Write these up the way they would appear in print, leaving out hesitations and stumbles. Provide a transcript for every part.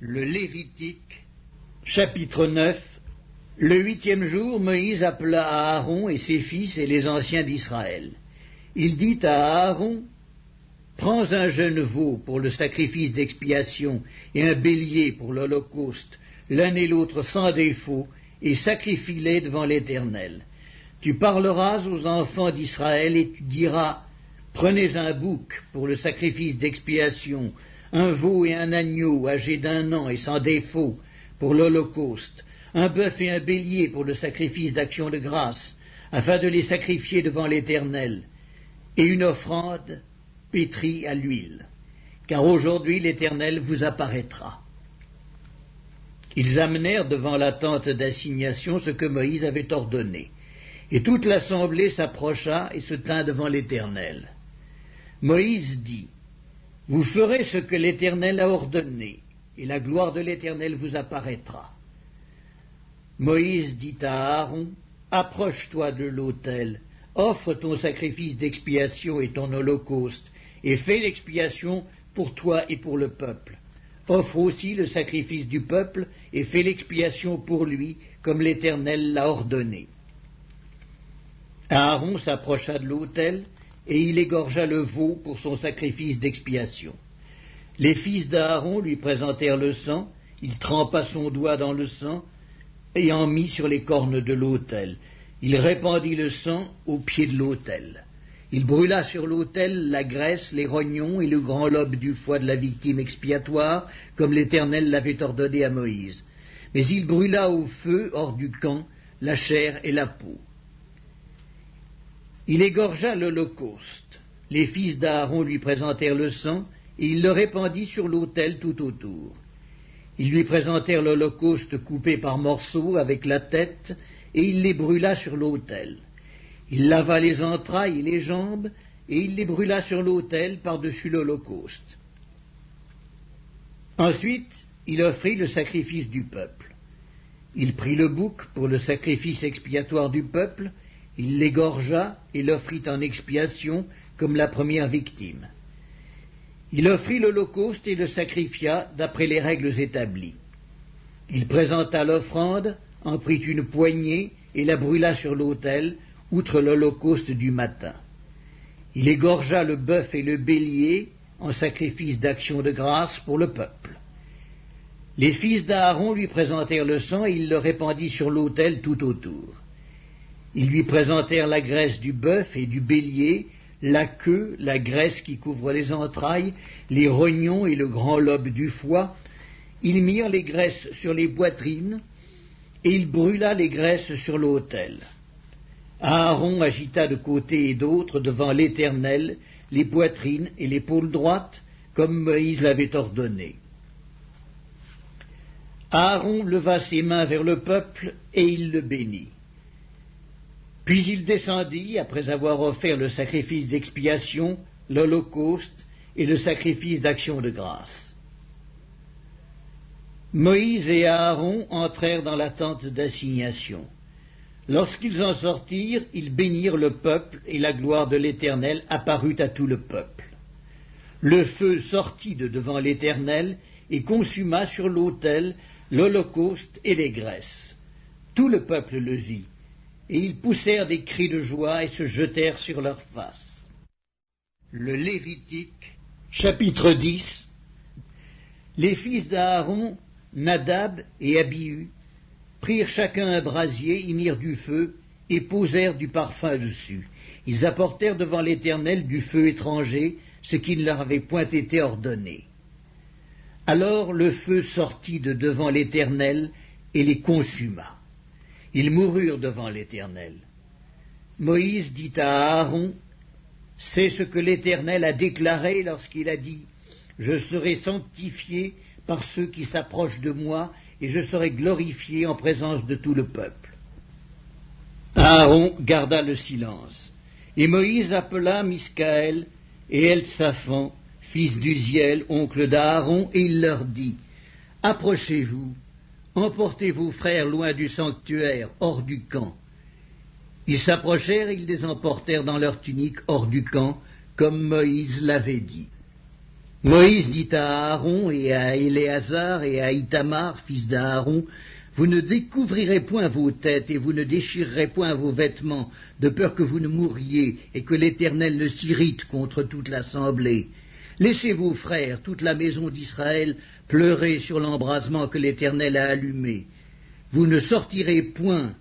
Le Lévitique, chapitre 9. Le 8e jour, Moïse appela Aaron et ses fils et les anciens d'Israël. Il dit à Aaron, « Prends un jeune veau pour le sacrifice d'expiation et un bélier pour l'holocauste, l'un et l'autre sans défaut, et sacrifie-les devant l'Éternel. Tu parleras aux enfants d'Israël et tu diras, « Prenez un bouc pour le sacrifice d'expiation, un veau et un agneau âgés d'1 an et sans défaut pour l'holocauste, un bœuf et un bélier pour le sacrifice d'action de grâce, afin de les sacrifier devant l'Éternel, et une offrande pétrie à l'huile, car aujourd'hui l'Éternel vous apparaîtra. » Ils amenèrent devant la tente d'assignation ce que Moïse avait ordonné, et toute l'assemblée s'approcha et se tint devant l'Éternel. Moïse dit, « Vous ferez ce que l'Éternel a ordonné, et la gloire de l'Éternel vous apparaîtra. » Moïse dit à Aaron, « Approche-toi de l'autel, offre ton sacrifice d'expiation et ton holocauste, et fais l'expiation pour toi et pour le peuple. Offre aussi le sacrifice du peuple, et fais l'expiation pour lui, comme l'Éternel l'a ordonné. » Aaron s'approcha de l'autel, et il égorgea le veau pour son sacrifice d'expiation. Les fils d'Aaron lui présentèrent le sang, il trempa son doigt dans le sang, et en mit sur les cornes de l'autel. Il répandit le sang au pied de l'autel. Il brûla sur l'autel la graisse, les rognons et le grand lobe du foie de la victime expiatoire, comme l'Éternel l'avait ordonné à Moïse. Mais il brûla au feu, hors du camp, la chair et la peau. Il égorgea l'holocauste. Les fils d'Aaron lui présentèrent le sang, et il le répandit sur l'autel tout autour. Ils lui présentèrent l'holocauste coupé par morceaux avec la tête, et il les brûla sur l'autel. Il lava les entrailles et les jambes, et il les brûla sur l'autel par-dessus l'holocauste. Ensuite, il offrit le sacrifice du peuple. Il prit le bouc pour le sacrifice expiatoire du peuple, il l'égorgea et l'offrit en expiation comme la première victime. Il offrit l'holocauste et le sacrifia d'après les règles établies. Il présenta l'offrande, en prit une poignée et la brûla sur l'autel, outre l'holocauste du matin. Il égorgea le bœuf et le bélier en sacrifice d'action de grâce pour le peuple. Les fils d'Aaron lui présentèrent le sang et il le répandit sur l'autel tout autour. Ils lui présentèrent la graisse du bœuf et du bélier, la queue, la graisse qui couvre les entrailles, les rognons et le grand lobe du foie. Ils mirent les graisses sur les poitrines, et il brûla les graisses sur l'autel. Aaron agita de côté et d'autre devant l'Éternel les poitrines et l'épaule droite, comme Moïse l'avait ordonné. Aaron leva ses mains vers le peuple, et il le bénit. Puis il descendit, après avoir offert le sacrifice d'expiation, l'holocauste et le sacrifice d'action de grâce. Moïse et Aaron entrèrent dans la tente d'assignation. Lorsqu'ils en sortirent, ils bénirent le peuple, et la gloire de l'Éternel apparut à tout le peuple. Le feu sortit de devant l'Éternel et consuma sur l'autel l'holocauste et les graisses. Tout le peuple le vit. Et ils poussèrent des cris de joie et se jetèrent sur leurs faces. Le Lévitique, chapitre 10. Les fils d'Aaron, Nadab et Abihu, prirent chacun un brasier, y mirent du feu et posèrent du parfum dessus. Ils apportèrent devant l'Éternel du feu étranger, ce qui ne leur avait point été ordonné. Alors le feu sortit de devant l'Éternel et les consuma. Ils moururent devant l'Éternel. Moïse dit à Aaron, « C'est ce que l'Éternel a déclaré lorsqu'il a dit, « Je serai sanctifié par ceux qui s'approchent de moi, et je serai glorifié en présence de tout le peuple. » Aaron garda le silence. Et Moïse appela Miskaël et Elsaphan, fils d'Uziel, oncle d'Aaron, et il leur dit, « Approchez-vous. Emportez vos frères loin du sanctuaire, hors du camp. » Ils s'approchèrent et ils les emportèrent dans leurs tuniques hors du camp, comme Moïse l'avait dit. Moïse dit à Aaron et à Éléazar et à Ithamar, fils d'Aaron, vous ne découvrirez point vos têtes et vous ne déchirerez point vos vêtements, de peur que vous ne mouriez et que l'Éternel ne s'irrite contre toute l'assemblée. Laissez vos frères, toute la maison d'Israël, pleurer sur l'embrasement que l'Éternel a allumé. Vous ne sortirez point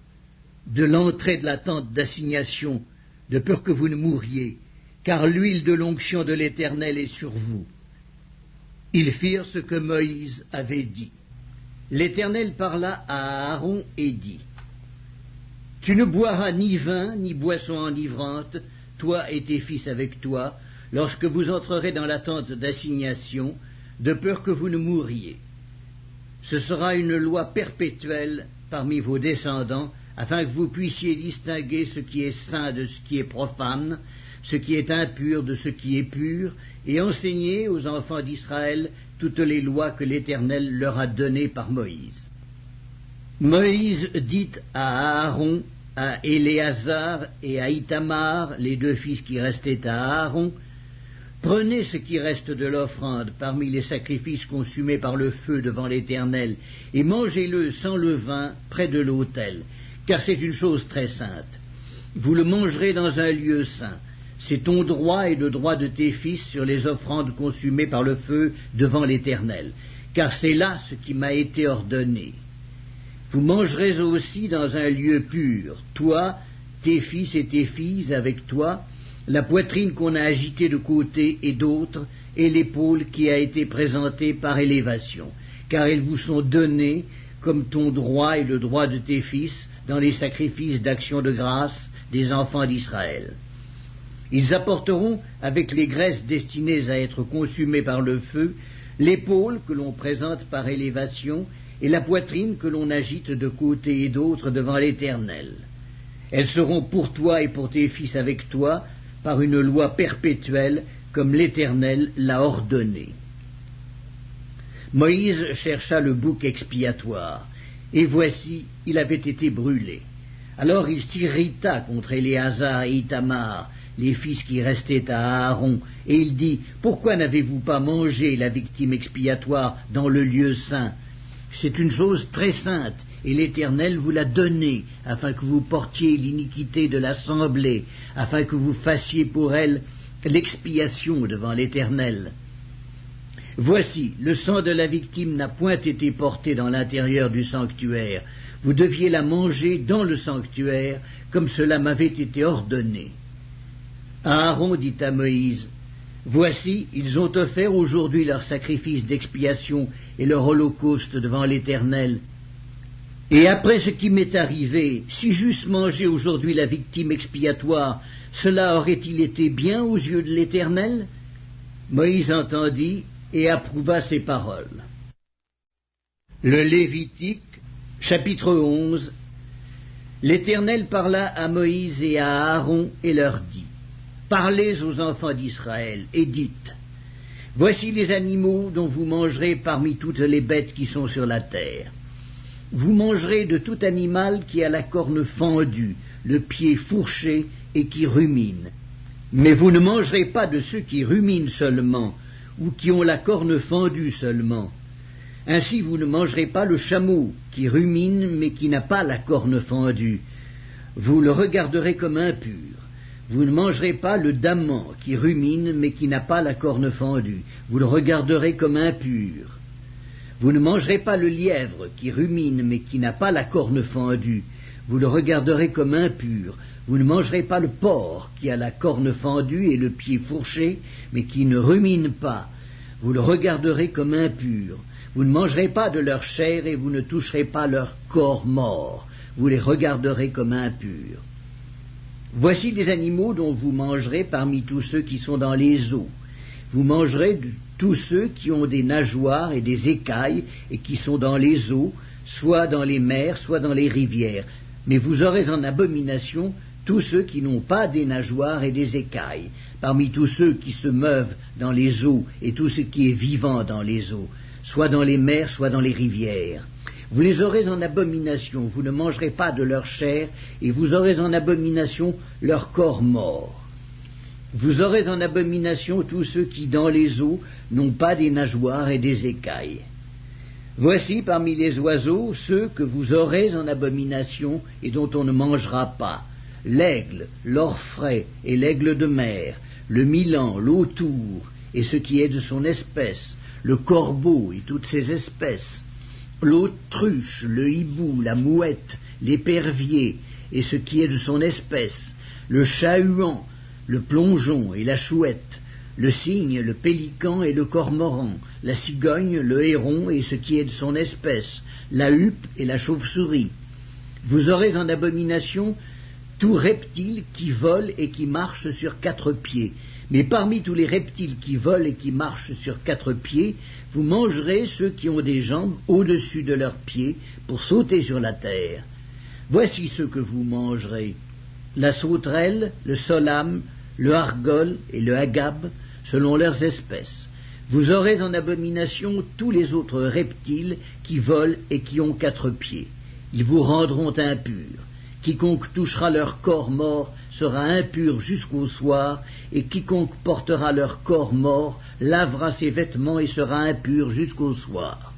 de l'entrée de la tente d'assignation, de peur que vous ne mouriez, car l'huile de l'onction de l'Éternel est sur vous. Ils firent ce que Moïse avait dit. L'Éternel parla à Aaron et dit, tu ne boiras ni vin, ni boisson enivrante, toi et tes fils avec toi, lorsque vous entrerez dans la tente d'assignation, de peur que vous ne mouriez. Ce sera une loi perpétuelle parmi vos descendants, afin que vous puissiez distinguer ce qui est saint de ce qui est profane, ce qui est impur de ce qui est pur, et enseigner aux enfants d'Israël toutes les lois que l'Éternel leur a données par Moïse. Moïse dit à Aaron, à Éléazar et à Ithamar, les deux fils qui restaient à Aaron, prenez ce qui reste de l'offrande parmi les sacrifices consumés par le feu devant l'Éternel, et mangez-le sans levain près de l'autel, car c'est une chose très sainte. Vous le mangerez dans un lieu saint. C'est ton droit et le droit de tes fils sur les offrandes consumées par le feu devant l'Éternel, car c'est là ce qui m'a été ordonné. Vous mangerez aussi dans un lieu pur, toi, tes fils et tes filles avec toi, la poitrine qu'on a agitée de côté et d'autre, et l'épaule qui a été présentée par élévation, car elles vous sont données comme ton droit et le droit de tes fils dans les sacrifices d'action de grâce des enfants d'Israël. Ils apporteront, avec les graisses destinées à être consumées par le feu, l'épaule que l'on présente par élévation et la poitrine que l'on agite de côté et d'autre devant l'Éternel. Elles seront pour toi et pour tes fils avec toi, par une loi perpétuelle, comme l'Éternel l'a ordonné. Moïse chercha le bouc expiatoire, et voici, il avait été brûlé. Alors il s'irrita contre Éléazar et Ithamar, les fils qui restaient à Aaron, et il dit, « Pourquoi n'avez-vous pas mangé la victime expiatoire dans le lieu saint? C'est une chose très sainte, et l'Éternel vous l'a donnée, afin que vous portiez l'iniquité de l'assemblée, afin que vous fassiez pour elle l'expiation devant l'Éternel. Voici, le sang de la victime n'a point été porté dans l'intérieur du sanctuaire. Vous deviez la manger dans le sanctuaire, comme cela m'avait été ordonné. » Aaron dit à Moïse, « Voici, ils ont offert aujourd'hui leur sacrifice d'expiation et leur holocauste devant l'Éternel. Et après ce qui m'est arrivé, si j'eusse mangé aujourd'hui la victime expiatoire, cela aurait-il été bien aux yeux de l'Éternel ?» Moïse entendit et approuva ces paroles. Le Lévitique, chapitre 11. L'Éternel parla à Moïse et à Aaron et leur dit, parlez aux enfants d'Israël et dites, voici les animaux dont vous mangerez parmi toutes les bêtes qui sont sur la terre. Vous mangerez de tout animal qui a la corne fendue, le pied fourché et qui rumine. Mais vous ne mangerez pas de ceux qui ruminent seulement, ou qui ont la corne fendue seulement. Ainsi vous ne mangerez pas le chameau qui rumine mais qui n'a pas la corne fendue. Vous le regarderez comme impur. Vous ne mangerez pas le daman qui rumine mais qui n'a pas la corne fendue. Vous le regarderez comme impur. Vous ne mangerez pas le lièvre qui rumine mais qui n'a pas la corne fendue. Vous le regarderez comme impur. Vous ne mangerez pas le porc qui a la corne fendue et le pied fourché mais qui ne rumine pas. Vous le regarderez comme impur. Vous ne mangerez pas de leur chair et vous ne toucherez pas leur corps mort. Vous les regarderez comme impurs. Voici les animaux dont vous mangerez parmi tous ceux qui sont dans les eaux. Vous mangerez de tous ceux qui ont des nageoires et des écailles et qui sont dans les eaux, soit dans les mers, soit dans les rivières. Mais vous aurez en abomination tous ceux qui n'ont pas des nageoires et des écailles, parmi tous ceux qui se meuvent dans les eaux et tout ce qui est vivant dans les eaux, soit dans les mers, soit dans les rivières. Vous les aurez en abomination, vous ne mangerez pas de leur chair, et vous aurez en abomination leur corps mort. Vous aurez en abomination tous ceux qui dans les eaux n'ont pas des nageoires et des écailles. Voici parmi les oiseaux ceux que vous aurez en abomination et dont on ne mangera pas: l'aigle, l'orfraie et l'aigle de mer, le milan, l'autour et ce qui est de son espèce, le corbeau et toutes ses espèces, l'autruche, le hibou, la mouette, l'épervier et ce qui est de son espèce, le chat-huant, le plongeon et la chouette, le cygne, le pélican et le cormoran, la cigogne, le héron et ce qui est de son espèce, la huppe et la chauve-souris. Vous aurez en abomination tout reptile qui vole et qui marche sur 4 pieds. Mais parmi tous les reptiles qui volent et qui marchent sur 4 pieds, vous mangerez ceux qui ont des jambes au-dessus de leurs pieds pour sauter sur la terre. Voici ceux que vous mangerez: la sauterelle, le solame, le hargol et le agab, selon leurs espèces. Vous aurez en abomination tous les autres reptiles qui volent et qui ont 4 pieds. Ils vous rendront impurs. Quiconque touchera leur corps mort sera impur jusqu'au soir, et quiconque portera leur corps mort lavera ses vêtements et sera impur jusqu'au soir.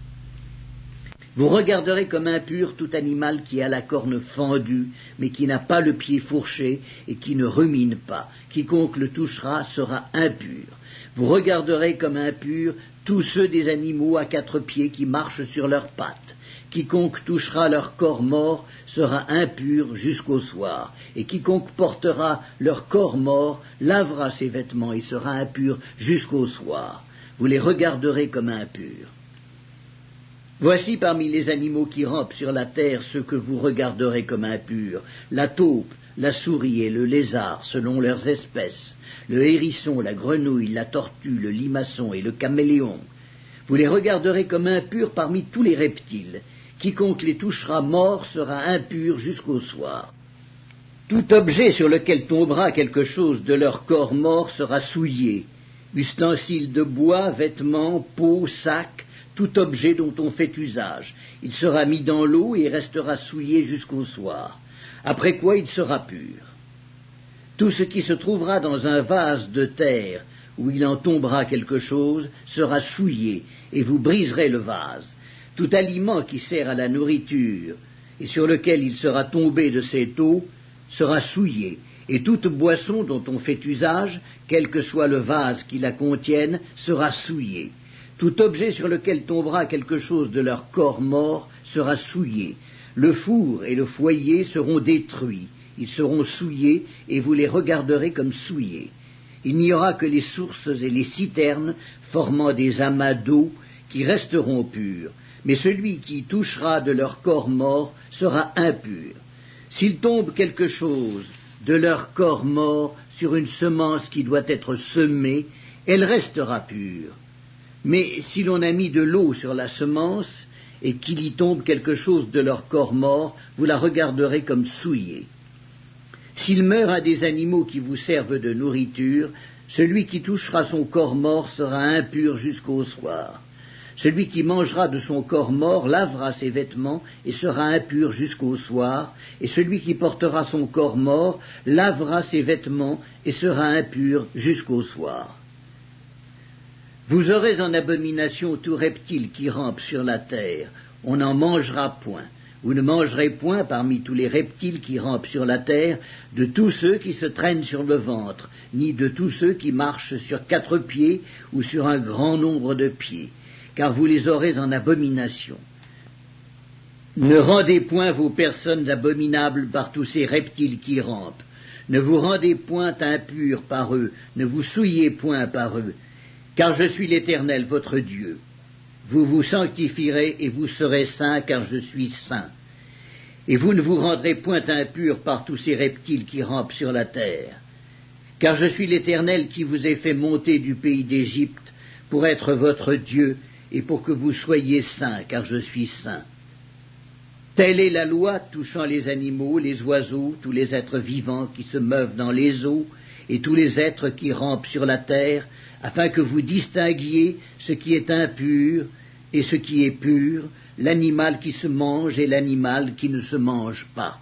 Vous regarderez comme impur tout animal qui a la corne fendue, mais qui n'a pas le pied fourché et qui ne rumine pas. Quiconque le touchera sera impur. Vous regarderez comme impurs tous ceux des animaux à 4 pieds qui marchent sur leurs pattes. Quiconque touchera leur corps mort sera impur jusqu'au soir, et quiconque portera leur corps mort lavera ses vêtements et sera impur jusqu'au soir. Vous les regarderez comme impurs. Voici parmi les animaux qui rampent sur la terre ceux que vous regarderez comme impurs: la taupe, la souris et le lézard selon leurs espèces, le hérisson, la grenouille, la tortue, le limaçon et le caméléon. Vous les regarderez comme impurs parmi tous les reptiles. Quiconque les touchera mort sera impur jusqu'au soir. Tout objet sur lequel tombera quelque chose de leur corps mort sera souillé: ustensiles de bois, vêtements, peaux, sacs, tout objet dont on fait usage. Il sera mis dans l'eau et restera souillé jusqu'au soir, après quoi il sera pur. Tout ce qui se trouvera dans un vase de terre où il en tombera quelque chose sera souillé, et vous briserez le vase. Tout aliment qui sert à la nourriture et sur lequel il sera tombé de cette eau sera souillé, et toute boisson dont on fait usage, quel que soit le vase qui la contienne, sera souillé. Tout objet sur lequel tombera quelque chose de leur corps mort sera souillé. Le four et le foyer seront détruits, ils seront souillés, et vous les regarderez comme souillés. Il n'y aura que les sources et les citernes formant des amas d'eau qui resteront purs. Mais celui qui touchera de leur corps mort sera impur. S'il tombe quelque chose de leur corps mort sur une semence qui doit être semée, elle restera pure. Mais si l'on a mis de l'eau sur la semence, et qu'il y tombe quelque chose de leur corps mort, vous la regarderez comme souillée. S'il meurt à des animaux qui vous servent de nourriture, celui qui touchera son corps mort sera impur jusqu'au soir. Celui qui mangera de son corps mort lavera ses vêtements et sera impur jusqu'au soir, et celui qui portera son corps mort lavera ses vêtements et sera impur jusqu'au soir. Vous aurez en abomination tout reptile qui rampe sur la terre, on n'en mangera point. Vous ne mangerez point parmi tous les reptiles qui rampent sur la terre de tous ceux qui se traînent sur le ventre, ni de tous ceux qui marchent sur 4 pieds ou sur un grand nombre de pieds, car vous les aurez en abomination. Ne rendez point vos personnes abominables par tous ces reptiles qui rampent. Ne vous rendez point impurs par eux, ne vous souillez point par eux, car je suis l'Éternel votre Dieu. Vous vous sanctifierez et vous serez saints, car je suis saint. Et vous ne vous rendrez point impurs par tous ces reptiles qui rampent sur la terre, car je suis l'Éternel qui vous ai fait monter du pays d'Égypte pour être votre Dieu, et pour que vous soyez saints, car je suis saint. Telle est la loi touchant les animaux, les oiseaux, tous les êtres vivants qui se meuvent dans les eaux, et tous les êtres qui rampent sur la terre, afin que vous distinguiez ce qui est impur et ce qui est pur, l'animal qui se mange et l'animal qui ne se mange pas.